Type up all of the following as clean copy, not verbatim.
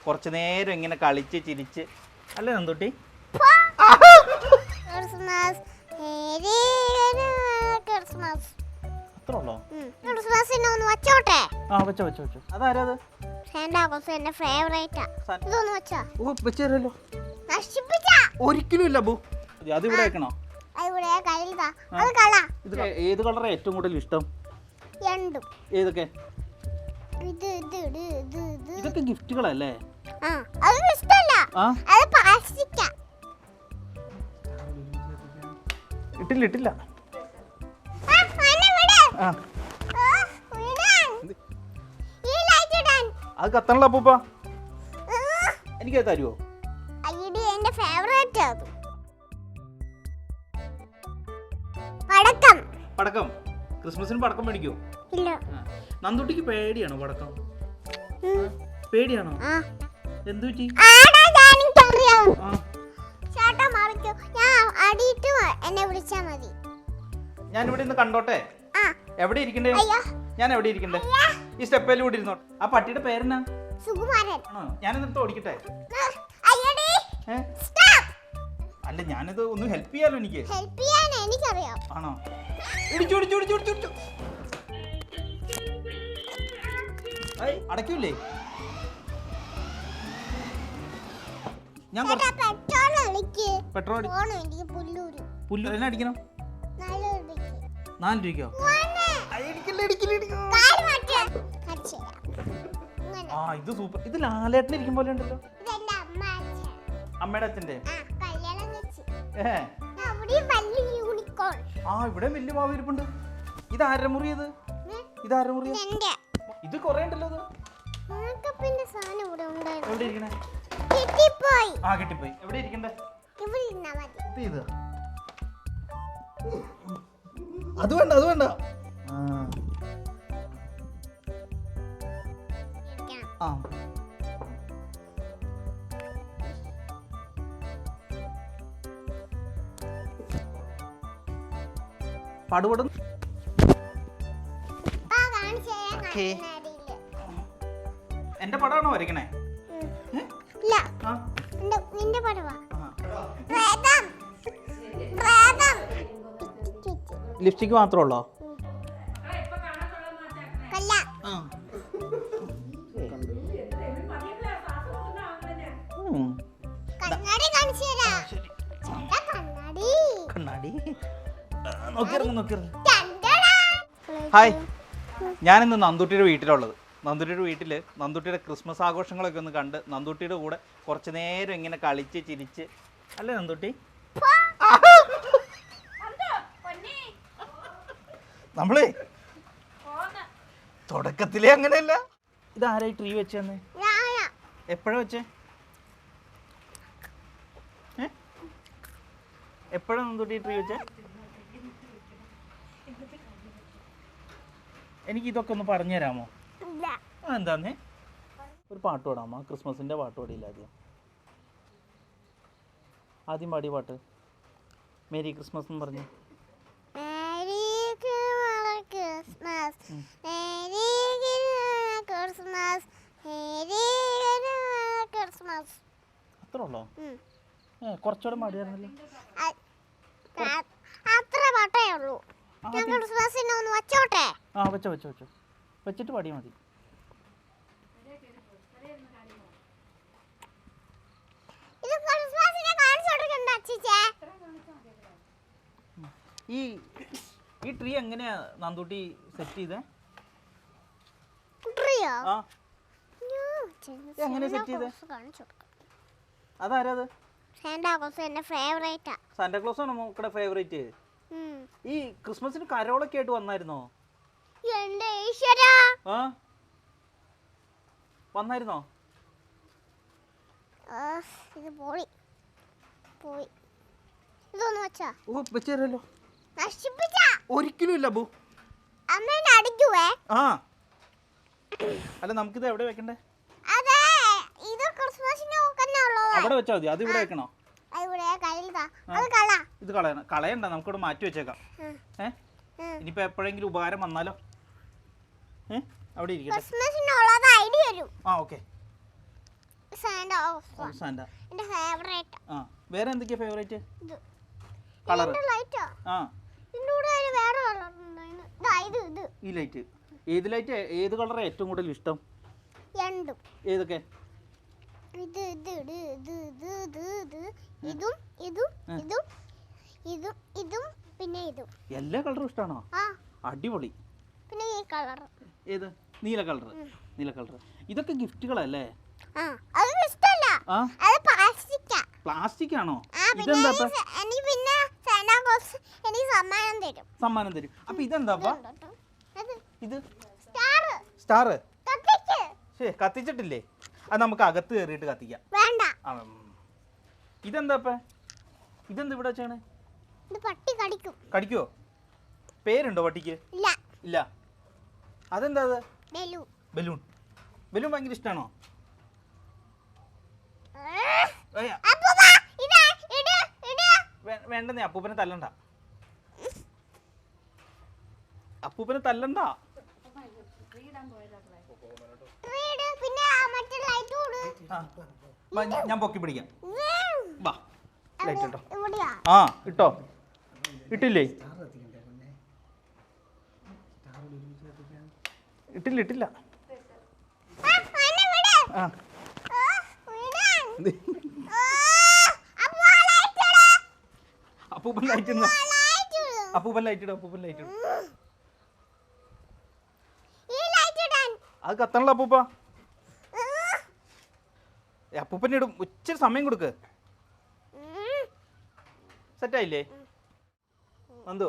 കുറച്ച് നേരം ഇങ്ങനെ കളിച്ച് ചിരിച്ച് അല്ലേ നന്ദുട്ടി? അത്രേ ഉള്ളോ? ആ വെച്ചോ വെച്ചോ വെച്ചോ. അതാരാ അത്? ഒരിക്കലും ഇല്ല ബു. അത് ഇവിടെ വെക്കണോ? ഏത് കളറാ ഏറ്റവും കൂടുതൽ ഇഷ്ടം? ഏതൊക്കെ? ഇതൊക്കെ ഗിഫ്റ്റുകളല്ലേ? ഇട്ടില്ല ഇട്ടില്ല. അത് കത്തണല്ലോ അപ്പൂപ്പ. എനിക്കത് തരുമോ? പടക്കം ക്രിസ്മസിന് പടക്കം മേടിക്കോ? നന്ദുട്ടിക്ക് പേടിയാണോ പടക്കം? പേടിയാണോ? എന്തു പറ്റി? ഞാൻ ഇവിടെ ഇന്ന് കണ്ടോട്ടെ? എവിടെ ഇരിക്കണ്ടേ? ഞാൻ എവിടെ ഇരിക്കണ്ടേ? ഈ സ്റ്റെപ്പേലും കൂടി ഇരുന്നോട്ടെ. ആ പട്ടിയുടെ പേരെന്നാ? ഞാൻ എന്നിട്ട് ഓടിക്കട്ടെ? അല്ല ഞാനിത് ഒന്ന് ഹെൽപ്പ് ചെയ്യാലോ. എനിക്ക് ആണോ? അടയ്ക്കൂലേ? ഞാൻ പെട്രോൾ പുല്ലൂരിനെ അടിക്കണം. 4 രൂപയ്ക്കോ? ആ ഇത് സൂപ്പർ. ഇത് ലാലേട്ടൻ ഇരിക്കും പോലെ ഉണ്ടല്ലോ. അമ്മയുടെ അച്ഛന്റെ? ആ ഇവിടെ വലിയ മാവ് ഇരിപ്പുണ്ട്. ഇത് ആരുടെ മുറി? ഇത് ആരുടെ മുറി? ഇത് കൊറേ ഉണ്ടല്ലോ. എവിടെ ഇരിക്കണേ? ആ കിട്ടിപ്പോയി. എവിടെ ഇരിക്കണ്ടേ? ഇത് അത് വേണ്ട അത് വേണ്ട. ആ പാടുപടും. എന്റെ പടമാണോ വരയ്ക്കണേ? ലിപ്സ്റ്റിക് മാത്രമേ ഉള്ളോ? കണ്ണാടി നോക്കിയിറങ്ങും. ഹായ്, ഞാനിന്ന് നന്ദുട്ടിയുടെ വീട്ടിലുള്ളത്. നന്ദുട്ടിയുടെ വീട്ടിൽ നന്ദുട്ടിയുടെ ക്രിസ്മസ് ആഘോഷങ്ങളൊക്കെ ഒന്ന് കണ്ട് നന്ദുട്ടിയുടെ കൂടെ കുറച്ച് നേരം ഇങ്ങനെ കളിച്ച് ചിരിച്ച് അല്ലേ നന്ദുട്ടി? നമ്മളേ തുടക്കത്തിലേ അങ്ങനെയല്ല. ഇതാരായി ട്രീ വെച്ചെന്ന്? എപ്പോഴാ വെച്ചേ? എപ്പോഴാ നന്ദുട്ടി ട്രീ വെച്ചേ? എനിക്ക് ഇതൊക്കെ ഒന്ന് പറഞ്ഞു തരാമോ? എന്താന്നേ? ഒരു പാട്ട് പാടാമോ? ക്രിസ്മസിന്റെ പാട്ട് പാടിയില്ല ആദ്യം പാടിയ പാട്ട് മേരി ക്രിസ്മസ് എന്ന് പറഞ്ഞു. അത്രേ ഉള്ളോ? കുറച്ചുകൂടെ പാടിയായിരുന്നല്ലോ. ആ വെച്ചോ വെച്ചിട്ട് പാടിയാൽ മതി. ഈ ട്രീ എങ്ങനെയാ നന്ദുട്ടി സെറ്റ് ചെയ്തേ? എങ്ങനെ സെറ്റ് ചെയ്തേ? അതാരാ? സാന്റാക്ലോസ് ആണോ മക്കളുടെ ഫേവറേറ്റ്? ഈ ക്രിസ്മസിന് കരോളൊക്കെ ആയിട്ട് വന്നായിരുന്നോ? വന്നായിരുന്നോ? വെച്ചേരല്ലോ. ഒരിക്കലും ഇല്ല ബു. ആ അല്ല നമുക്കിത് എവിടെ വെക്കണ്ടേ? അവിടെ വെച്ചാൽ മതി. അത് ഇവിടെ വെക്കണോ? ഇത് കളയണ്ട, നമുക്കിവിടെ മാറ്റി വെച്ചേക്കാം. ഇനിയിപ്പോ എപ്പോഴെങ്കിലും ഉപകാരം വന്നാലോ? അവിടെ ഇരിക്കട്ടെ. ആ ഓക്കെ. സാന്റ. എന്റെ ഫേവറേറ്റ്. ആ വേറെ എന്തൊക്കെയാ ഫേവറേറ്റ്? കളർ. ആ ഇതിലൂടെ വേറെ കളർ ഉണ്ട്. ഇത് ഈ ലൈറ്റ്. ഏത് ലൈറ്റ് ഏത് കളറാണ് ഏറ്റവും കൂടുതൽ ഇഷ്ടം? രണ്ടും. ഏതൊക്കെ? ഇത് ഇത് ഇത് ഇത് ഇത് ഇതും ഇതും ഇതും ഇതും ഇതും പിന്നെ ഇതും. എല്ലാ കളറും ഇഷ്ടമാണോ? ആ അടിപൊളി. പിന്നെ ഈ കളർ. ഏത്? നീല കളർ. നീല കളർ. ഇതൊക്കെ ഗിഫ്റ്റുകളല്ലേ? ആ അത് ഇഷ്ടല്ല. അത് പ്ലാസ്റ്റിക്കാ. പ്ലാസ്റ്റിക് ആണോ? ഇതെന്താ? എനിക്ക് പിന്നെ സാന്റാ ക്ലോസ് എനിക്ക് സമ്മാനം തരും. സമ്മാനം തരും. അപ്പോൾ ഇതെന്താപ്പാ? ഇത് സ്റ്റാർ. സ്റ്റാർ. കത്തിച്ച്. ശരി കത്തിച്ചിട്ടില്ലേ? അത് നമുക്ക് അകത്ത് കയറിയിട്ട് കത്തിക്കാം. വേണ്ട. ഇതെന്താപ്പാ? ഇതെന്താ ഇവിടെ വെച്ചാണ്? ഇത് പട്ടി കടിക്കും. കടിക്കുവോ? പേരുണ്ടോ പട്ടിക്ക്? ഇല്ല. ഇല്ല. അതെന്താ അത്? ബലൂൺ. ബലൂൺ. ബലൂൺ ഭയങ്കര ഇഷ്ടമാണോ? വേണ്ടെന്നേ, അപ്പൂപ്പനെ തല്ലണ്ട. അപ്പൂപ്പനെ തല്ലണ്ട. ഞാൻ പൊക്കി പിടിക്കാം. വാ ലൈറ്റ് ഇട്ടോ. ആ ഇട്ടോ. ഇട്ടില്ലേ? ഇട്ടില്ല. ആ അപ്പൂപ്പൻ ലൈറ്റ് ഇടുന്നു. അപ്പൂപ്പൻ ലൈറ്റ് ഇടും. അപ്പൂപ്പൻ ലൈറ്റ് ഇടും. അത് കത്തണല്ലോ അപ്പൂപ്പ. അപ്പൂപ്പൻ ഇടും. ഇച്ചിരി സമയം കൊടുക്ക്. സെറ്റായില്ലേ? എന്തോ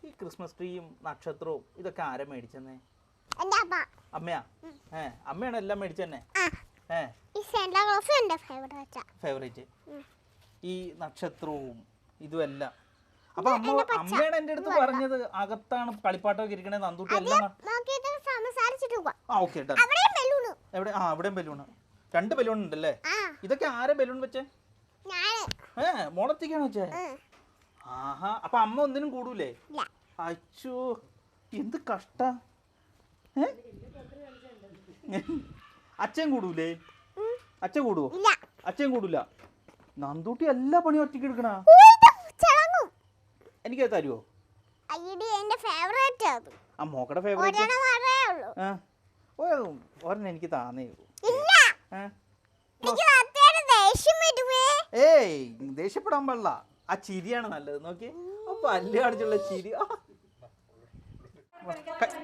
ഈ ക്രിസ്മസ് ട്രീയും നക്ഷത്രവും ഇതൊക്കെ ആരാ മേടിച്ചെന്നേ? അമ്മയാ? അമ്മയാണ് എല്ലാം മേടിച്ചെന്നെ. ഫേവറേറ്റ് ഈ നക്ഷത്രവും ഇതുമെല്ലാം. അപ്പൊ അമ്മയാണ് എന്റെ അടുത്ത് പറഞ്ഞത് അകത്താണ് കളിപ്പാട്ടമൊക്കെ ഇരിക്കണേ നന്ദൂട്ടി എല്ലാം. ഓക്കെ എവിടെ? ആ അവിടെയും ബലൂണ്. 2 ബലൂൺ ഉണ്ടല്ലേ? ഇതൊക്കെ ആരെ ബലൂൺ വെച്ചേ? മോളത്തേക്കാണ് വെച്ചേ? ആഹാ. അപ്പൊ അമ്മ ഒന്നിനും കൂടൂലേ? അച്ചോ എന്ത് കഷ്ട. അച്ഛൻ കൂടൂലേ? അച്ഛൻ കൂടുവോ? അച്ഛൻ കൂടൂല. നന്ദൂട്ടി എല്ലാ പണിയും ഒറ്റയ്ക്ക് എടുക്കണ. എനിക്കത് തരുവോ? ആ മോക്കടെ ഫേവറേറ്റ്. ഒരെണ്ണം എനിക്ക് താന്നേ. ഏയ് ദേഷ്യപ്പെടാൻ പാടില്ല. ആ ചിരിയാണ് നല്ലത്. നോക്കി പല്ല് കാണിച്ചുള്ള ചിരി.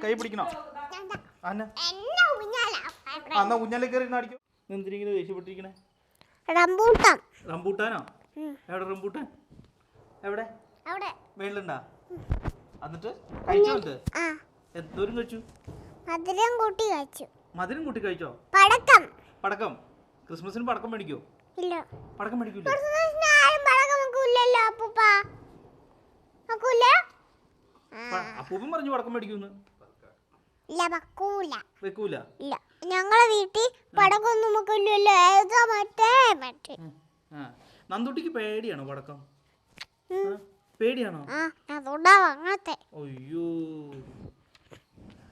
കൈ പിടിക്കണോ? എന്നാ ഊഞ്ഞാലേ കയറി കാണിക്കും. എന്തിനെ ദേഷ്യപ്പെട്ടിരിക്കണേ? റംബൂട്ടാനോ? എവിടെ റംബൂട്ടാൻ? എവിടെ? മേളിലുണ്ടാ? എന്നിട്ട് കഴിച്ചോ? എന്തോരം കഴിച്ചു? മധുരം കൂട്ടി കഴിച്ചോ? പടക്കം. ക്രിസ്മസിന് പടക്കം മേടിക്കോ? പടക്കം മേടിക്കൂല. അപ്പൂപ്പൻ പറഞ്ഞു പടക്കം മേടിക്കൂന്ന്. വെക്കൂല. ഞങ്ങളെ വീട്ടിൽ പടക്കം നന്ദൂട്ടിക്ക് പേടിയാണോ പടക്കം? പേടിയാണോ? അയ്യോ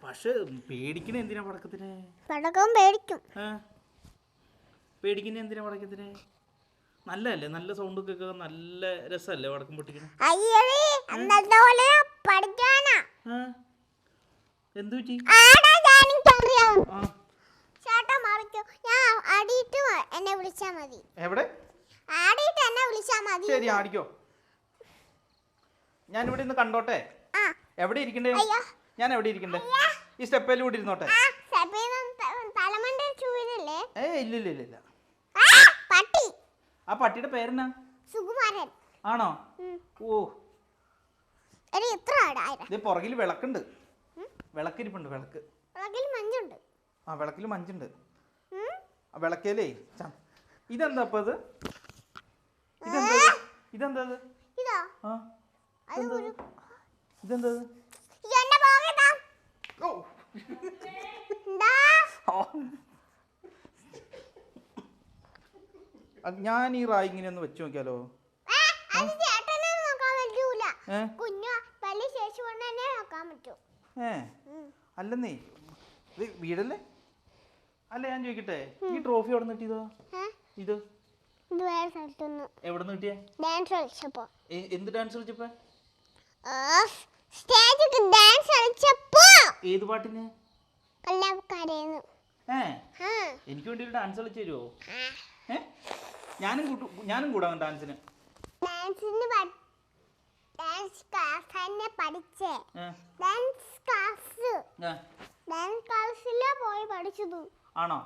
പക്ഷെ പേടിക്കണ എന്തിനാ പടക്കത്തിന്? പടക്കം പേടിക്കും. പേടിക്കുന്ന എന്തിനാ പടക്കത്തിന്? നല്ലല്ലേ? നല്ല സൗണ്ട് കേൾക്കാൻ നല്ല രസമല്ലേ പടക്കം പൊട്ടിക്കണ? എന്തു പറ്റി? എവിടെ? ശരി ആടിക്കോ. ഞാൻ ഇവിടെ നിന്ന് കണ്ടോട്ടെ. എവിടെ ഇരിക്കണ്ടേ? ഞാൻ എവിടെ ഇരിക്കണ്ടേ? ഈ സ്റ്റെപ്പേലും കൂടി ഇരുന്നോട്ടെ. ഇല്ല. ആ പട്ടിയുടെ പേരെന്നാ? സുകുമാരൻ. ആണോ? ഓ പുറകിൽ വിളക്കുണ്ട്. വിളക്കിരിപ്പുണ്ട്. വിളക്ക്. ആ വിളക്കിൽ മഞ്ചുണ്ട്. ആ വിളക്കേലേ ഇതെന്താ ഇപ്പൊ? ഇതെന്താ? ഇതെന്താ? ഞാൻ ഈ റായി ഇങ്ങനെ ഒന്ന് വെച്ച് നോക്കിയാലോ? അല്ലെന്നേ വീടല്ലേ? അല്ല ഞാൻ ചോദിക്കട്ടെ, ഈ ട്രോഫി എവിടെ നിന്ന് കിട്ടിയതോ? ഇത് ഇത് വേറെ സ്ഥലത്തുനിന്ന്. എവിടെ നിന്ന് കിട്ടിയേ? ഡാൻസ് കളിച്ചപ്പോ. എന്ത് ഡാൻസ് കളിച്ചപ്പോ? സ്റ്റേജിൽ ഡാൻസ് കളിച്ചപ്പോ. ഏത് പാട്ടിന്? കല്ലാക്കരേന്ന്. എനിക്ക് വേണ്ടി ഒരു ഡാൻസ് കളിച്ചു തരുമോ? ഞാനും കൂടാം ഡാൻസിന്. ഡാൻസ് ക്ലാസ് പഠിച്ചേ. ഡാൻസ് ക്ലാസ്സിലാ പോയി പഠിച്ചത്. ആണോ?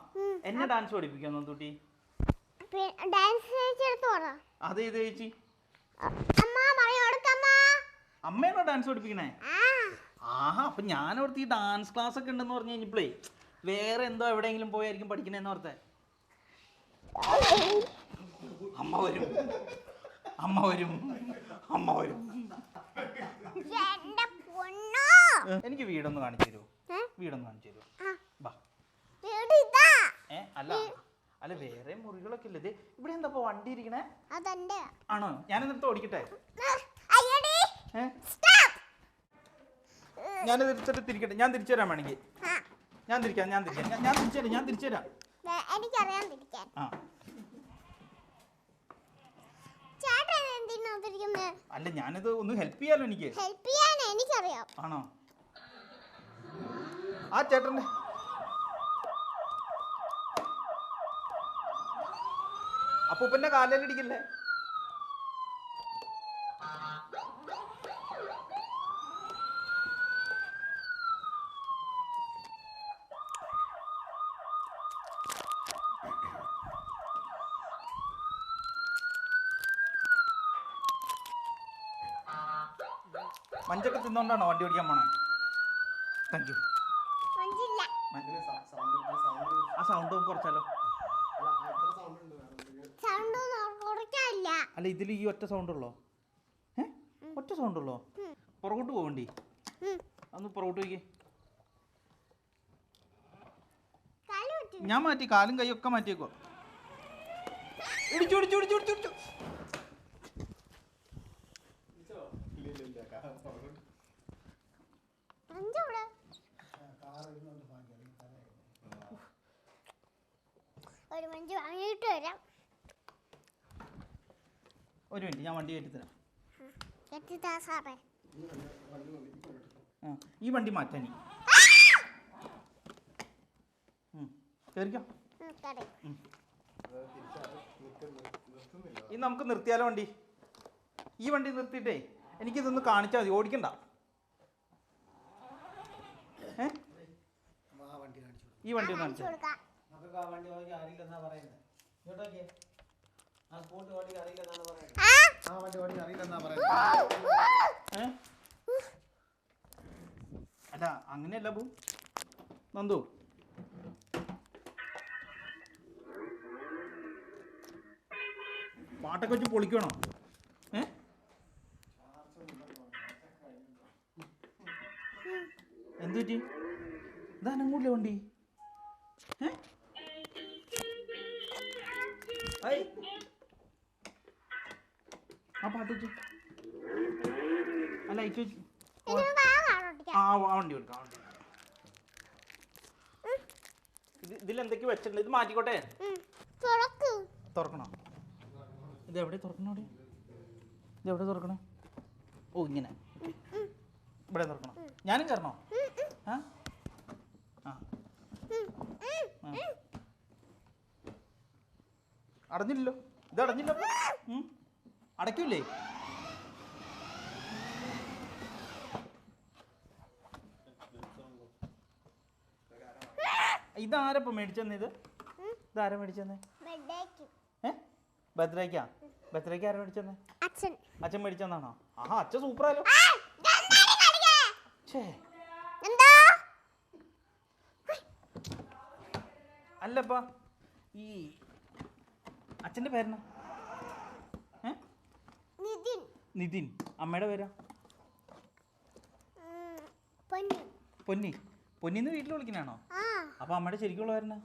എന്നെ ഡാൻസ് പഠിപ്പിക്കാൻ നന്ദൂട്ടി? ഡാൻസ് ചേച്ചി പറ. അതേത് ചേച്ചി? അമ്മയാണോ ഡാൻസ് പഠിപ്പിക്കണേ? ആഹാ, അപ്പൊ ഞാനോർത്ത് ഈ ഡാൻസ് ക്ലാസ് ഒക്കെ ഉണ്ടെന്ന് പറഞ്ഞു കഴിഞ്ഞപ്പോഴേ വേറെ എന്തോ എവിടെയെങ്കിലും പോയായിരിക്കും പഠിക്കണേന്ന് ഓർത്തെ. അമ്മ വരും, അമ്മ വരും, അമ്മ വരും. എനിക്ക് വീടൊന്ന് കാണിച്ചു തരുമോ? വീടൊന്ന് കാണിച്ചു തരുമോ? അല്ല അല്ല, വേറെ മുറികളൊക്കെ ഇല്ലേ? ഇവിടെ എന്താ വണ്ടി ഇരിക്കണേ? ആണോ? ഞാനെന്നിട്ട് ഓടിക്കട്ടെ? ഞാൻ തിരിക്കട്ടെ? ഞാൻ തിരിച്ചു തരാൻ വേണമെങ്കിൽ ഞാൻ തിരിച്ചു തരാം. അല്ല, ഞാനിത് ഒന്ന് ഹെൽപ്പ് ചെയ്യാലോ. എനിക്കറിയാം. ആണോ? ആ ചേട്ടൻ്റെ അപ്പൂപ്പന്റെ കാലിലടിക്കല്ലേ? മഞ്ചൊക്കെ തിന്നോണ്ടാണോ വണ്ടി ഓടിക്കാൻ പോണേ? Thank you. ആ സൗണ്ട് കുറച്ചാലോ? അല്ല, ഇതിൽ ഈ ഒറ്റ സൗണ്ട് ഉള്ളോ? ഒറ്റ സൗണ്ട് ഉള്ളോ? പുറകോട്ട് പോകണ്ടി? അന്ന് പുറകോട്ട് പോയിക്കേ. ഞാൻ മാറ്റി, കാലും കൈയൊക്കെ മാറ്റിയേക്കോ. ഇടിച്ചു ഇടിച്ചു ഇടിച്ചു ഇടിച്ചു. ഒരു മിനിറ്റ്, ഞാൻ വണ്ടി കയറ്റിത്തരാം. ഈ വണ്ടി മാറ്റാനി കയറിക്കോ. ഈ നമുക്ക് നിർത്തിയാലോ വണ്ടി? ഈ വണ്ടി നിർത്തിയിട്ടേ എനിക്കിതൊന്ന് കാണിച്ചാൽ മതി, ഓടിക്കണ്ട. ഈ വണ്ടി ഒന്ന് കാണിച്ചു. അല്ല, അങ്ങനെയല്ല ബു നന്ദു. പാട്ടൊക്കെ വെച്ച് പൊളിക്കണോ? എന്തു പറ്റി? ഇതാനങ്ങൂല്ലേ വണ്ടി? ആ പാട്ട് വെച്ച് അല്ല അയച്ചു വെച്ച് ആ വണ്ടി കൊടുക്കാം. ഇതിലെന്തൊക്കെ വെച്ചിട്ടുണ്ട്? ഇത് മാറ്റിക്കോട്ടെ? തുറക്കണോ? ഇതെവിടെ തുറക്കണോടെ? ഇതെവിടെ തുറക്കണേ? ഓ, ഇങ്ങനെ ഇവിടെ തുറക്കണം. ഞാനും കയറണോ? അടഞ്ഞില്ലല്ലോ. ഇത് അടഞ്ഞില്ല. അടയ്ക്കൂലേ? ഇതാരപ്പോ മേടിച്ചെന്ന്? ഇതാരാ മേടിച്ചെന്നേ? ബർത്ത്ഡേക്കാ? ബർത്ത്ഡേക്ക് ആരാ മേടിച്ചെന്നേ? അച്ഛൻ മേടിച്ചെന്നാണോ? ആഹാ, അച്ഛൻ സൂപ്പറാലോ. അല്ലപ്പാ, ഈ അച്ഛൻ്റെ പേരെന്നാ? നിതിൻ. അമ്മയുടെ പേരാ? പൊന്നി. പൊന്നിന്ന് വീട്ടിൽ വിളിക്കണാണോ? അപ്പൊ അമ്മയുടെ ശരിക്കുള്ള പേരെന്നാ?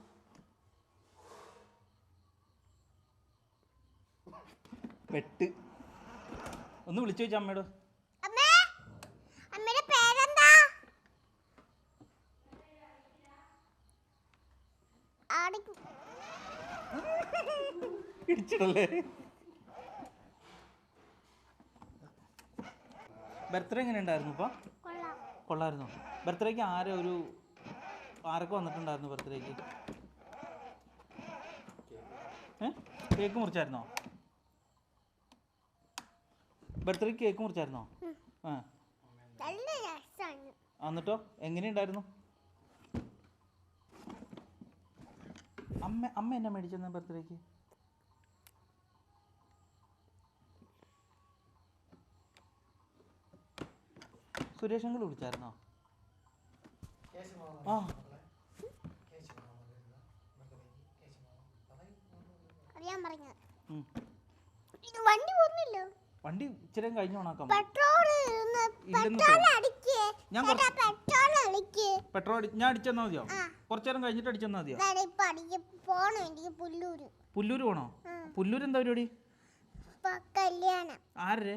പെട്ട്. ഒന്ന് വിളിച്ചു വെച്ചാ അമ്മയോട്. ഇടിച്ചിടല്ലേ. ബർത്ത്ഡേ എങ്ങനെ ഉണ്ടായിരുന്നു ഇപ്പം? കൊള്ളായിരുന്നു. ബർത്ത്ഡേക്ക് ആരൊക്കെ വന്നിട്ടുണ്ടായിരുന്നു ബർത്ത്ഡേക്ക്? കേക്ക് മുറിച്ചായിരുന്നോ? ബർത്ത്ഡേക്ക് കേക്ക് മുറിച്ചായിരുന്നോ? ആ എന്നിട്ടോ എങ്ങനെയുണ്ടായിരുന്നു? അമ്മ എന്നാ മേടിച്ചെന്ന ബർത്ത്ഡേക്ക്? സുരേഷ് അങ്കിൾ വിളിച്ചായിരുന്നോ? ആ വണ്ടി ഇച്ചിരി കഴിഞ്ഞ് ഓണാക്കാം. പെട്രോൾ ഞാൻ അടിച്ചെന്നാ മതിയോ? കുറച്ചു നേരം കഴിഞ്ഞിട്ട് അടിച്ചെന്നാ മതിയോ? പുല്ലൂര് പോണോ? പുല്ലൂര് എന്താ പരിപാടി? ആരുടെ?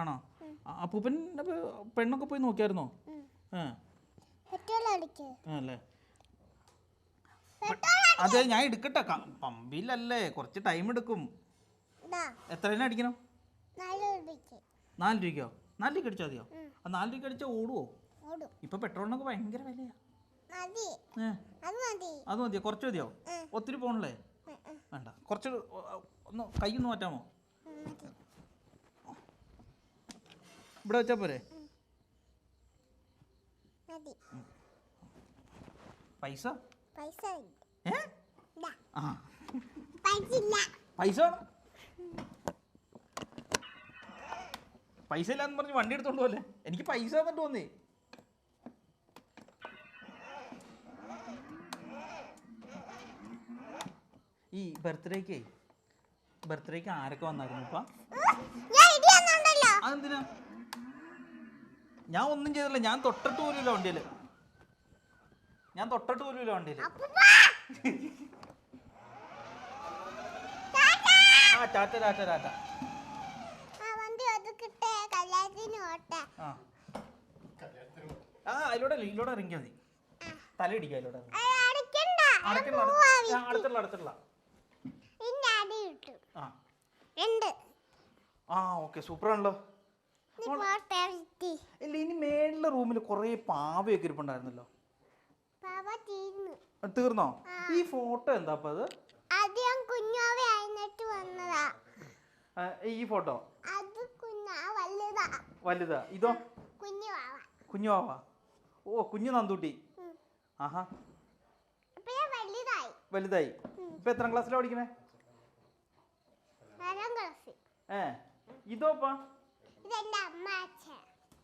ആണോ? അപ്പൂപ്പൻ്റെ പെണ്ണൊക്കെ പോയി നോക്കിയായിരുന്നോ? അല്ലേ? അതെ ഞാൻ എടുക്കട്ടെ. പമ്പിലല്ലേ, കുറച്ച് ടൈം എടുക്കും. എത്ര അടിക്കണം? 4 രൂപയ്ക്കോ? 4 രൂപയ്ക്ക് അടിച്ചാൽ മതിയോ? 4 രൂപയ്ക്ക് അടിച്ചാൽ ഓടുവോ? ഇപ്പൊ പെട്രോളിനൊക്കെ ഭയങ്കര വിലയാ. അത് മതിയോ? കുറച്ച് മതിയോ? ഒത്തിരി പോണല്ലേ? വേണ്ട, കുറച്ച് ഒന്ന് കൈയൊന്ന് മാറ്റാമോ? ഇവിടെ വെച്ചാ പോരെ? പൈസ പൈസ ഇല്ലാന്ന് പറഞ്ഞ് വണ്ടി എടുത്തോണ്ട് പോലെ എനിക്ക് പൈസ തന്നിട്ട് തോന്നി. ഈ ബർത്ത്ഡേക്ക് ആരൊക്കെ വന്നായിരുന്നു ഇപ്പൊ? അതെന്തിനാ? ഞാൻ ഒന്നും ചെയ്തില്ല. ഞാൻ തൊട്ടിട്ട് പോലുമില്ല വണ്ടിയില്. ടാറ്റ. അതിലൂടെ ഇറങ്ങിയാ മതി. തലയിടിക്കുക അതിലൂടെ. അടുത്തുള്ള ഓക്കെ, സൂപ്പറാണല്ലോ. ഇല്ല, ഇനി മേളിലെ റൂമിൽ കുറേ പാവയൊക്കെ ഇരിപ്പുണ്ടായിരുന്നല്ലോ. തീർന്നോ? ഈ ഫോട്ടോ എന്താ അപ്പൊ? അത് ഈ ഫോട്ടോ വലുതാ. ഇതോ? കുഞ്ഞു വാവ. ഓ, കുഞ്ഞു നന്ദൂട്ടി. ആഹാ, വലുതായി. ഇപ്പൊ എത്രാം ക്ലാസ്സിലാ പഠിക്കണേ? ഇതോ?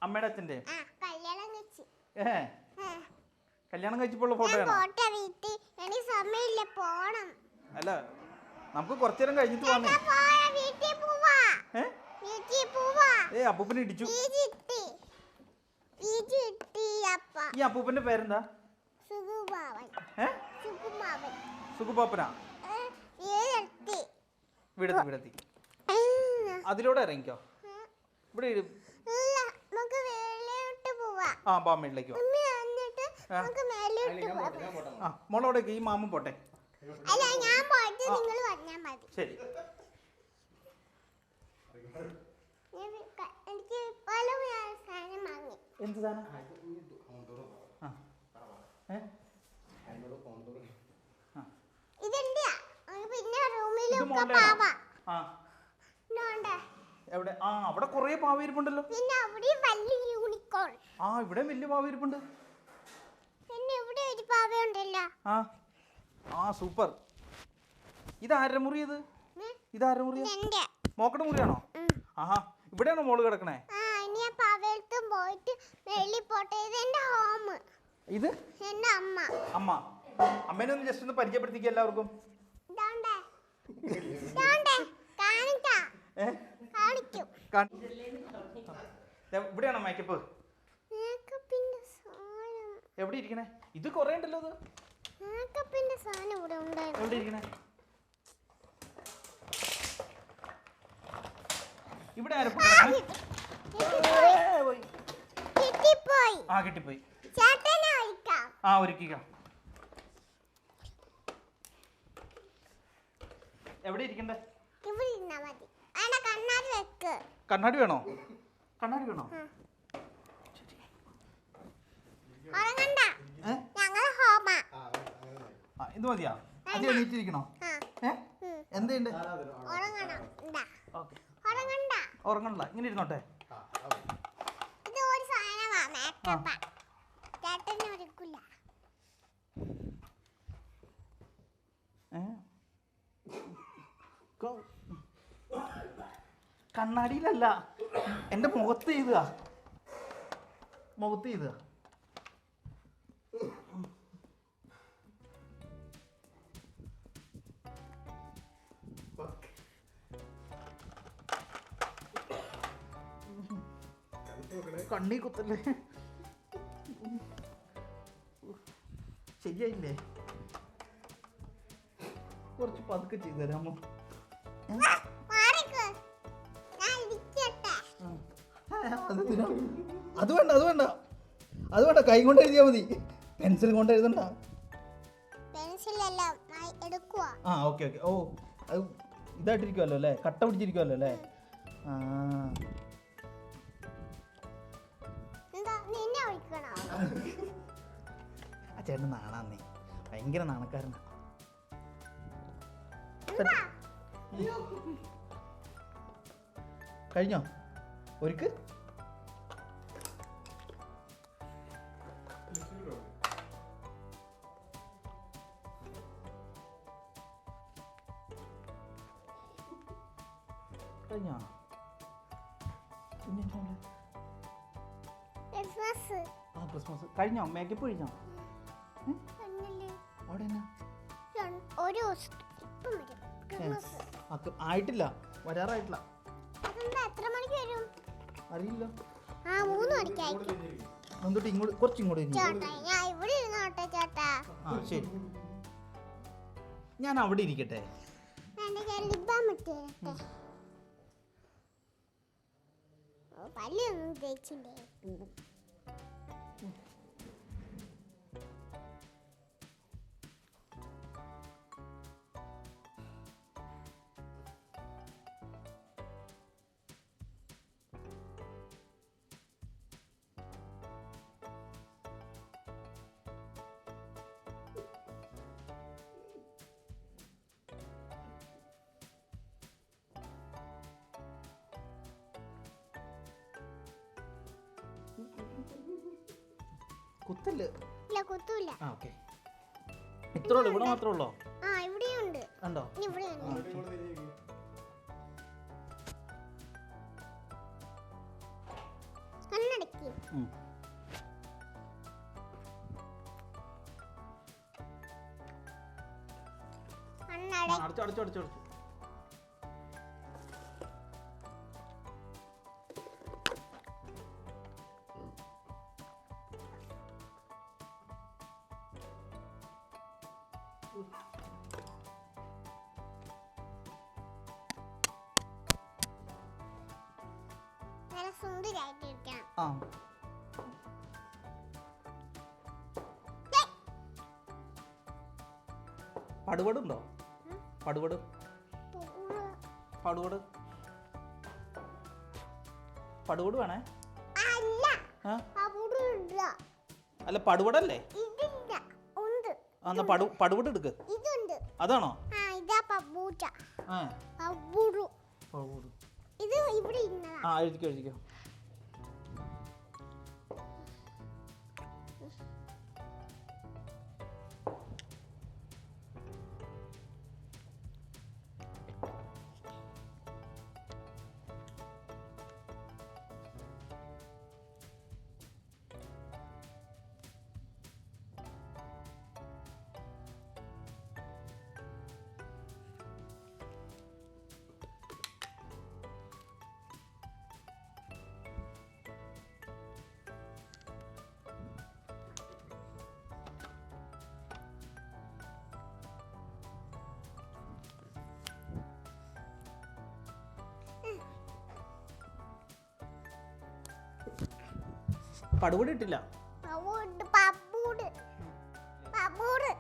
അമ്മയുടെ അച്ഛൻ്റെ കല്യാണം കഴിച്ചപ്പോൾ ഫോട്ടോയാണോ? അല്ല, നമുക്ക് കുറച്ചു നേരം കഴിഞ്ഞിട്ട് പോവാം. അപ്പൂപ്പനെ ഇടിച്ചു. ഈ അപ്പൂപ്പന്റെ പേരെന്താ? സുഖുപാപ്പനാ? വിടത്തി. അതിലൂടെ ഇറങ്ങിക്കോ. ഇവിടെ മേളിലേക്ക് മോളോടേക്ക് ഈ മാമൻ പോട്ടെ. ശരി. എന്ത് സാധനം? എവിടെ? അവിടെ കൊറേ പാവ ഇരിപ്പുണ്ടല്ലോ. ഇവിടെ വലിയ പാവ ഇരിപ്പുണ്ട്. സൂപ്പർ. ഇതാരുടെ മുറി? ഇതാരുടെ മുറി? മോക്കടെ മുറിയാണോ? ആഹാ, ഇവിടെയാണോ മോള് കിടക്കണേ? ഇത് അമ്മ. അമ്മേനെ ഒന്ന് ജസ്റ്റ് ഒന്ന് പരിചയപ്പെടുത്തിക്കുക എല്ലാവർക്കും. ഇവിടെയാണോ മേക്കപ്പ്? എവിടെ ഇരിക്കണേ? ഇത് കൊറേ ഉണ്ടല്ലോ. എവിടെ ഇരിക്കണേ? ഇവിടെ കിട്ടിപ്പോയി. ഒരുക്കിക്കാം. എവിടെ ഇരിക്കണ്ടേ? ഇവിടെ ഇരുന്നാ മതി. അതിന്റെ കണ്ണാടി വെക്ക്. കണ്ണാടി വേണോ? കണ്ണാടി വേണോ? ഉറങ്ങണ്ട. ഞങ്ങള് ഹോമ. ഇത് മതിയാ? അത് എണീറ്റിരിക്കണോ? എന്തുണ്ട്? ഉറങ്ങണം. ഓക്കെ, ഉറങ്ങണ്ട. ഉറങ്ങണ്ട, ഇങ്ങനെ ഇരുന്നോട്ടെ. ഇത് ഒരു സാധനമാ, മേക്കപ്പാ. ചേട്ടന് ഒരുക്കില്ല. കണ്ണാടിയിലല്ല, എൻ്റെ മുഖത്ത് ചെയ്തുക. മുഖത്ത് ചെയ്തുക. കണ്ണി കുത്തല്ലേ? ശരിയായില്ലേ? കുറച്ച് പതുക്കെ ചെയ്തു തരാമോ? അത് വേണ്ട, അത് വേണ്ട, അത് വേണ്ട. കൈ കൊണ്ട് എഴുതിയാ മതി, പെൻസിൽ കൊണ്ട് എഴുതണ്ട. ആ ഓക്കെ ഓക്കെ. ഓ, അത് ഇതായിട്ടിരിക്കുമല്ലോ അല്ലേ? കട്ട പിടിച്ചിരിക്കുമല്ലോ അല്ലേ? ആ, ആ ചേട്ടൻ നാണാന്നേ, ഭയങ്കര നാണക്കാരനാ. കഴിഞ്ഞോ? ഒരുക്ക്. കഴിഞ്ഞോ? പിന്നെ ആ ക്രിസ്മസ് കഴിഞ്ഞോ? മേക്കപ്പ് കഴിഞ്ഞോ? അവിടെ എന്നാ? ആയിട്ടില്ല, വരാറായിട്ടില്ല. അറിയില്ല. എന്നിട്ട് ഇങ്ങോട്ട് കുറച്ച് ഇങ്ങോട്ട്. ആ ശരി, ഞാൻ അവിടെ ഇരിക്കട്ടെ. പല്ലൊന്നും തേച്ചില്ലേ? കുത്തല്? ഇല്ല, കുത്തൂല. ആ ഓക്കെ. ഇത്രേ ഉള്ളൂ? ഇവിടെ മാത്രമേ ഉള്ളോ? ആ, ഇവിടെയുണ്ട്. ഉണ്ടോ? ഇവിടെയുണ്ട്. കണ്ണടക്കി. അടച്ചു അടച്ചു അടച്ചു അടച്ചു. നല്ല സുന്ദരായിട്ടിരിക്കണം. ആ പടുപടുണ്ടോ? പടുപട് പടുപട് പടുപട് വേണേ? അല്ല പടുപടല്ലേ? എന്നാ പടുപട് എടുക്ക്. അതാണോ? ആ എഴുതിക്കോ എഴുതിക്കോ. പടുപടി ഇട്ടില്ല.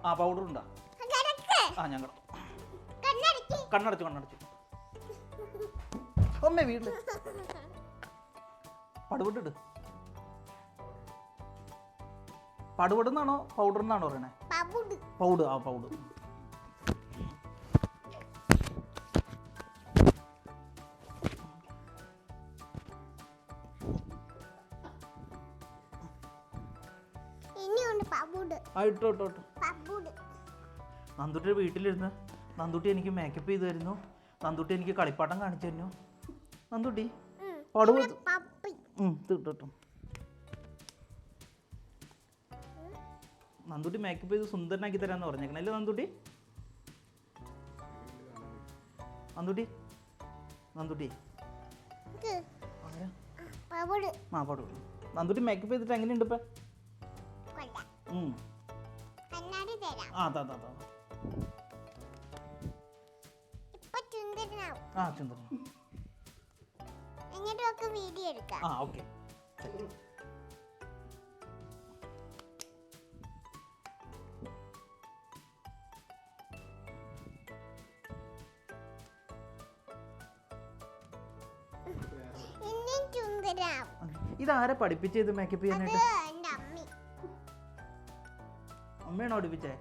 ആ പൗഡർ ഉണ്ടോ? ആ ഞങ്ങൾ കണ്ണടച്ചു കണ്ണടച്ചു. അമ്മേ വീട്ടില് പടുപൊട്ടിട്ട് പടുപൊടുന്നാണോ പൗഡർ എന്നാണോ പറയണേ? പൗഡ്. ആ പൗഡ്. ഇട്ടോ. നന്ദുട്ടിയുടെ വീട്ടിലിരുന്ന് നന്ദുട്ടി എനിക്ക് മേക്കപ്പ് ചെയ്ത് തരുന്നു. നന്ദുട്ടി എനിക്ക് കളിപ്പാട്ടം കാണിച്ചു തരുന്നു. നന്ദുട്ടി പടുപൊട്ടും. നന്ദുട്ടി മേക്കപ്പ് ചെയ്ത് സുന്ദരനാക്കി തരാന്ന് പറഞ്ഞേക്കണേ അല്ലേ നന്ദുട്ടി? നന്ദുട്ടി നന്ദുട്ടി മേക്കപ്പ് ചെയ്തിട്ട് എങ്ങനെയുണ്ട് ഇപ്പൊ? വീഡിയോ എടുക്കാം. ഓക്കെ. ഇതാരെ പഠിപ്പിച്ചത് മേക്കപ്പ് ചെയ്യാനായിട്ട്? അമ്മയാണോ പഠിപ്പിച്ചേ?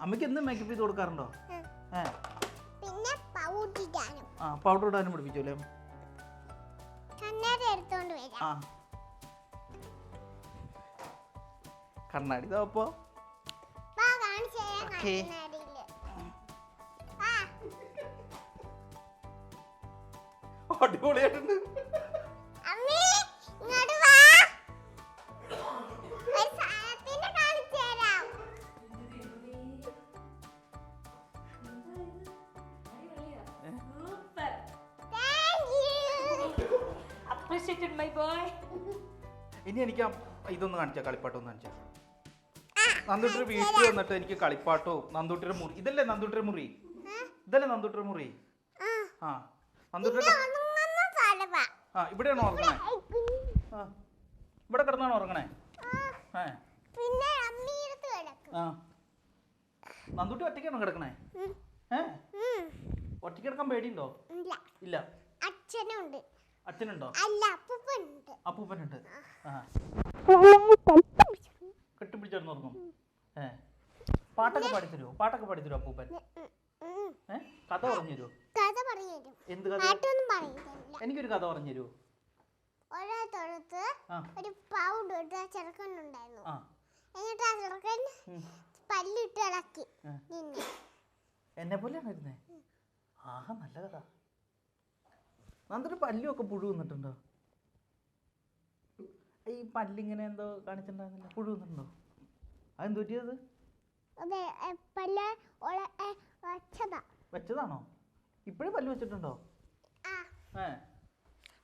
അമ്മയ്ക്ക് എന്നും മേക്കപ്പ് ചെയ്ത് കൊടുക്കാറുണ്ടോ? പൗഡർ ഇടാനും പഠിപ്പിച്ചു അല്ലേ? കണ്ണാടി അപ്പോ അടിപൊളിയായിട്ടുണ്ട്. ഇനി എനിക്ക് ഇതൊന്ന് കാണിച്ചാ, കളിപ്പാട്ടം ഒന്ന് കാണിച്ചാ. നന്ദുട്ടിയുടെ വീട്ടിൽ വന്നിട്ട് എനിക്ക് കളിപ്പാട്ടവും നന്ദുട്ടിയുടെ മുറി. ഇതല്ലേ നന്ദുട്ടിയുടെ മുറി? ആ നന്ദുട്ടിയുടെ ഇവിടെയാണോ ഉറങ്ങണേ? ഇവിടെ കിടന്നാണോ ഉറങ്ങണേ? നന്ദുട്ടി ഒറ്റയ്ക്കാണോ കിടക്കണേ? ഒറ്റയ്ക്ക് കിടക്കാൻ പേടിയുണ്ടോ? ഇല്ല. അച്ഛനുണ്ടോ? അപ്പൂപ്പനുണ്ട്. കെട്ടിപ്പിടിച്ചോന്ന് ഉറങ്ങും. പാട്ടൊക്കെ പാടിത്തരുമോ അപ്പൂപ്പൻ? കഥ പറഞ്ഞു തരുമോ? എന്ത് കഥ? എനിക്കൊരു കഥ പറഞ്ഞു തരുമോ? ഒരു പൗഡർ ചെറുക്കനുണ്ടായിരുന്നു. എന്നിട്ട് ആ ചെറുക്കൻ പല്ലിട്ട് ഇളക്കി. എന്നെ പോലെയാണോ ഇരുന്നേ? ആഹാ, നല്ല കഥ. നന്ദൊരു പല്ലുമൊക്കെ പുഴു വന്നിട്ടുണ്ടോ? ഈ പല്ലിങ്ങനെ എന്തോ കാണിച്ചിട്ടുണ്ടായിരുന്നില്ല, പുഴു വന്നിട്ടുണ്ടോ? അതെന്ത് പറ്റിയത്? വെച്ചതാണോ? ഇപ്പഴും പല്ല് വെച്ചിട്ടുണ്ടോ?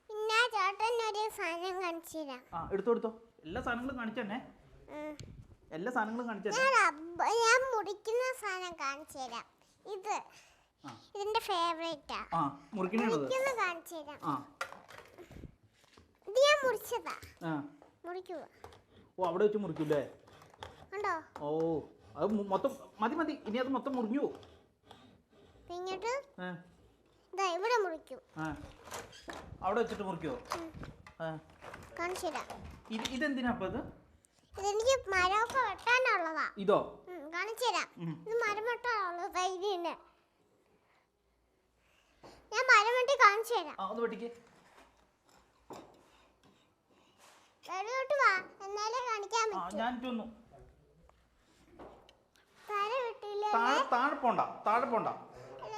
പിന്നെ ചേട്ടൻ ഒരു സാധനം കാണിച്ചു തരാം. എടുത്തോ. എല്ലാ സാധനങ്ങളും കാണിച്ചു തന്നെ. ഞാൻ മുറിക്കുന്ന സാധനം കാണിച്ചു തരാം. ഇതിന്റെ ഫേവറേറ്റാ. മുറിക്കുന്ന കാണിച്ചു തരാം. ഇത് ഞാൻ മുറിച്ചതാ. മുറിക്കുക. അവിടെ വെച്ച് മുറിക്കൂലേ? കണ്ടോ? അത് മൊത്തം മതി. ഇനി അത് മൊത്തം മുറിഞ്ഞു. പിന്നീട് ഇവിടെ മുറിക്കും. അവിടെ വെച്ചിട്ട് മുറിക്കുവോ? കാണിച്ചു തരാം. ഇതെന്തിനാ അപ്പൊ? ഇതെനിക്ക് മരമൊക്കെ വെട്ടാനുള്ളതാ. ഇതോ? കാണിച്ചു തരാം. ഇത് മരം വെട്ടാനുള്ളത്. ഇതിന് ഞാൻ മരം വെട്ടി കാണിച്ചു തരാം. ഒന്ന് വെട്ടിക്ക്. വെളിയോട്ട് വാ, എന്നാലേ കാണിക്കാൻ പറ്റൂ. ഞാൻ ഇട്ടൊന്നു. താഴെ പോണ്ട.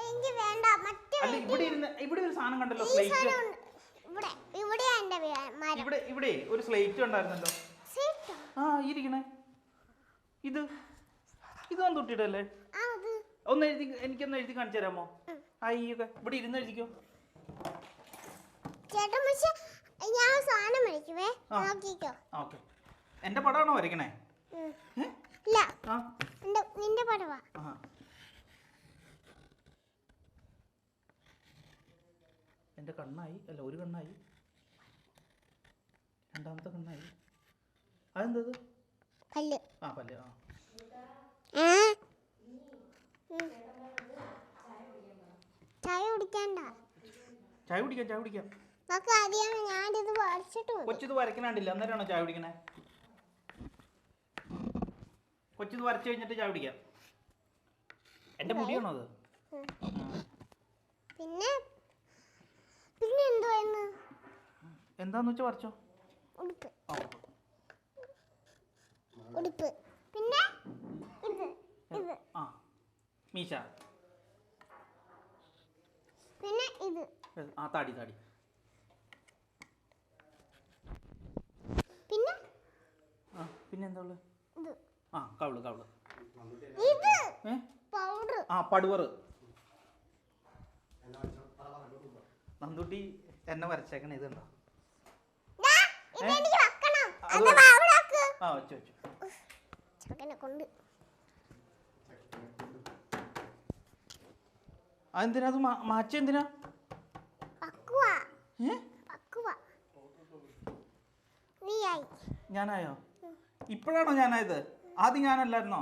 എനിക്ക് വേണ്ട. ഇവിടെ ഒരു സാധനം കണ്ടല്ലോ, സ്ലേറ്റ്. ഇവിടെ ഒരു സ്ലേറ്റ് ഉണ്ടായിരുന്നല്ലോ. ഇരിക്കണേ. ഇത് നന്ദുട്ടിയുടെ ഒന്ന് എഴുതി, എനിക്കൊന്ന് എഴുതി കാണിച്ചു തരാമോ? അയ്യൊക്കെ ഇവിടെ ഇരുന്ന് എഴുതിക്കോ. ഞാൻ സാധനം വരയ്ക്കുവേ, നോക്കിക്കോ. ഓക്കെ. എന്റെ പടമാണോ വരയ്ക്കണേ? ഇല്ല, നിന്റെ പടവാ. എന്റെ കണ്ണായി അല്ല, ഒരു കണ്ണായി, രണ്ടാമത്തെ കണ്ണായി. അതെന്തത്? പല്ല്. പല്ല്. കുടിക്കണ്ട. ചായ കുടിക്കാം, ചായ കുടിക്കാം. നമുക്ക് അറിയാം, ഞാനിത് വരച്ചിട്ട് മതി. കൊച്ചിത് വരയ്ക്കണാണ്ടില്ല, അന്നേരമാണോ ചായ കുടിക്കണേ? കൊച്ചിത് വരച്ച് കഴിഞ്ഞിട്ട് ചായ കുടിക്കാം. എൻ്റെ മുടിയാണോ അത്? പിന്നെ പിന്നെ എന്തുവായിരുന്നു? എന്താന്ന് വെച്ചാൽ വരച്ചോ. ഉടുപ്പ്. ഉടുപ്പ്. പിന്നെ ഇത് ഇത്. ആ മീശ. പിന്നെ ഇത്. ആ താടി താടി. പിന്നെ ആ പിന്നെ എന്താ ഉള്ളത്? ഇത്. ആ കവിള് കവിള്. ഇത് പൗഡർ. ആ പടുവറ്. നന്ദുട്ടി എന്നെ വരച്ചേക്കണ ഇതുണ്ടോ? ഇതെനിക്ക് വെക്കണം. ആ വെച്ചു വെച്ചു. ചക്കനെ കൊണ്ട്. അതെന്തിനാ അത് മാച്ച? എന്തിനാ? ഞാനായോ? ഇപ്പോഴാണോ ഞാനായത്? ആദ്യം ഞാനല്ലായിരുന്നോ?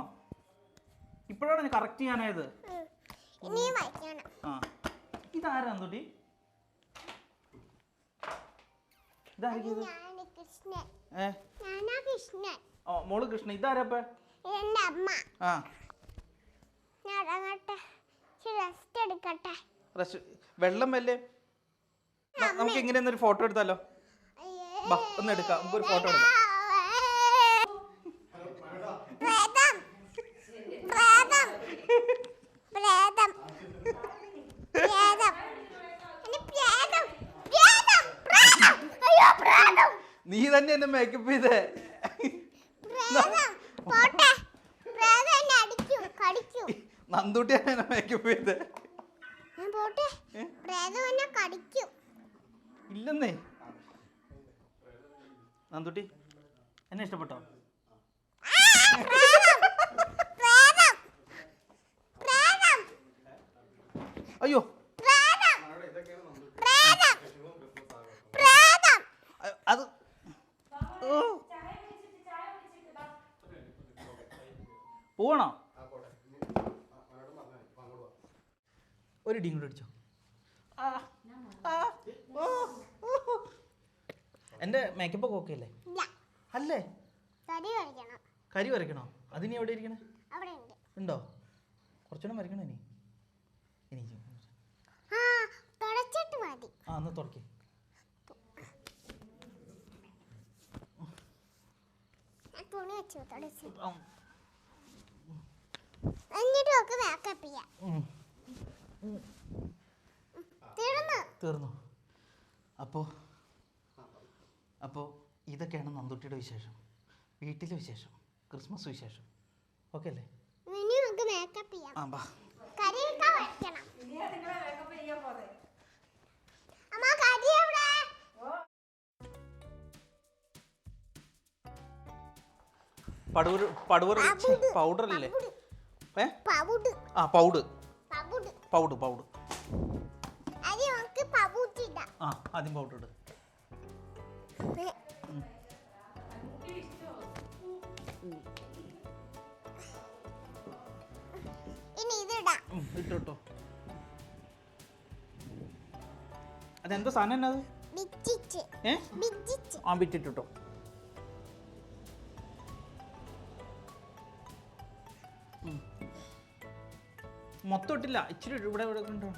ഇപ്പോഴാണോ കറക്റ്റ് ഞാനായത്? ആ ഇതാരാ നന്ദുട്ടി? മോള് കൃഷ്ണ. ഇതാരപ്പ? ആ വെള്ളം വല്ലേ? നമുക്ക് ഇങ്ങനെ ഒരു ഫോട്ടോ എടുത്താലോ? ഒന്ന് എടുക്കാം, നമുക്ക് ഒരു ഫോട്ടോ എടുക്കാം. നീ തന്നെ എന്നെ മേക്കപ്പ് ചെയ്തേ. നന്ദുട്ടിയാണ് എന്നെ മേക്കപ്പ് ചെയ്തേ. ഇല്ലെന്നേ. നന്ദുട്ടി എന്നെ ഇഷ്ടപ്പെട്ടോ? അയ്യോ അത് പോവണോ? ഒരു ഡീം കൂടെ അടിച്ചോ. എൻ്റെ മേക്കപ്പ് ഒക്കെ ഓക്കെ അല്ലേ? അല്ലേ? കരി വരയ്ക്കണോ? അതിനി എവിടെ ഇരിക്കണേ? ഉണ്ടോ? കുറച്ചുകൂടെ വരയ്ക്കണോ ഇനി? ആ ഒന്ന് തുറക്കേ. തീർന്നു. അപ്പോൾ ഇതൊക്കെയാണ് നന്ദുട്ടിയുടെ വിശേഷം, വീട്ടിലെ വിശേഷം, ക്രിസ്മസ് വിശേഷം. ഓക്കെ അല്ലേ? ആ ബാ. പടുവർ പൗഡർ അല്ലേ? ആ പൗഡ് പൗഡ് പൗഡ്. ആ ആദ്യം പൗഡർ ഇട്. ഇട്ടോ. അതെന്തോ സാധനം എന്നാ അത്? ആ ബിറ്റിട്ടോ. മൊത്തം ഇട്ടില്ല, ഇച്ചിരി ഇവിടെ ഇവിടെ ഉണ്ടോ?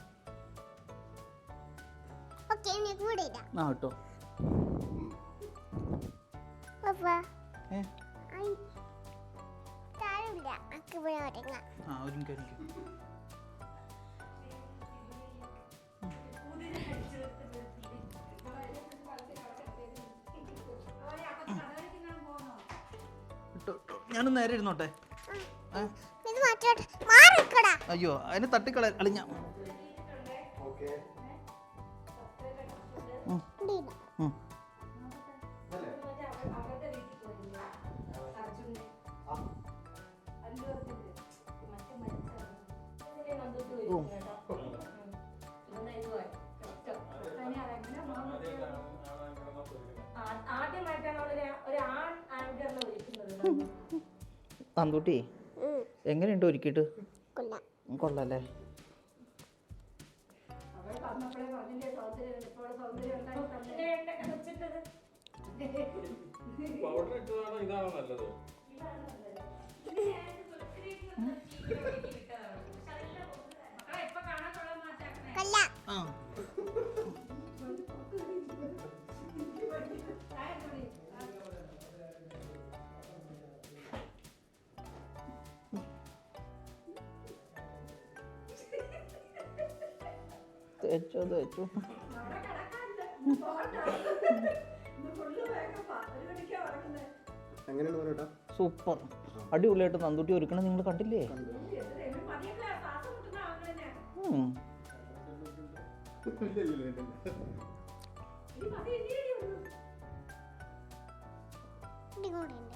ആ ഇട്ടോ. ആ ഒരുമിക്ക ഞാനും നേരെ ഇരുന്നോട്ടെ. അയ്യോ അതിന് തട്ടിക്കള അളിഞ്ഞ. നന്ദുട്ടി എങ്ങനെയുണ്ട് ഒരുക്കിയിട്ട്? കൊള്ളാല്ലേ? ഇതാണോ നല്ലത്? കല്ല ആ തേച്ചോ തേച്ചോ. എങ്ങനെയാണ് പറയട്ടാ? സൂപ്പർ, അടിപൊളിയായിട്ട് നന്ദുട്ടി ഒരുക്കണം. നിങ്ങൾ കണ്ടില്ലേ? ഉം. ഇടികൂടിയുണ്ട്.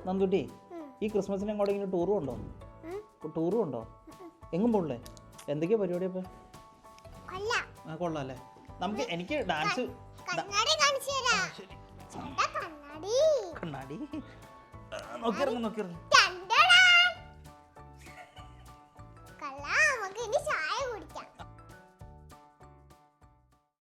നന്ദുട്ടി, ഈ ക്രിസ്മസിന് എങ്ങോട്ടെങ്കിലും ടൂറും ഉണ്ടോ? ടൂറും ഉണ്ടോ? എങ്ങും പോണില്ലേ? എന്തൊക്കെയാ പരിപാടി അപ്പം? കല്ല ആ കൊള്ളാം അല്ലേ? നമുക്ക് എനിക്ക് ഡാൻസ് കണ്ണാടി കാണിച്ചു തരാം. ചേട്ടാ കണ്ണാടി കണ്ണാടി നോക്കിയിറങ്ങും നോക്കിയിറങ്ങും.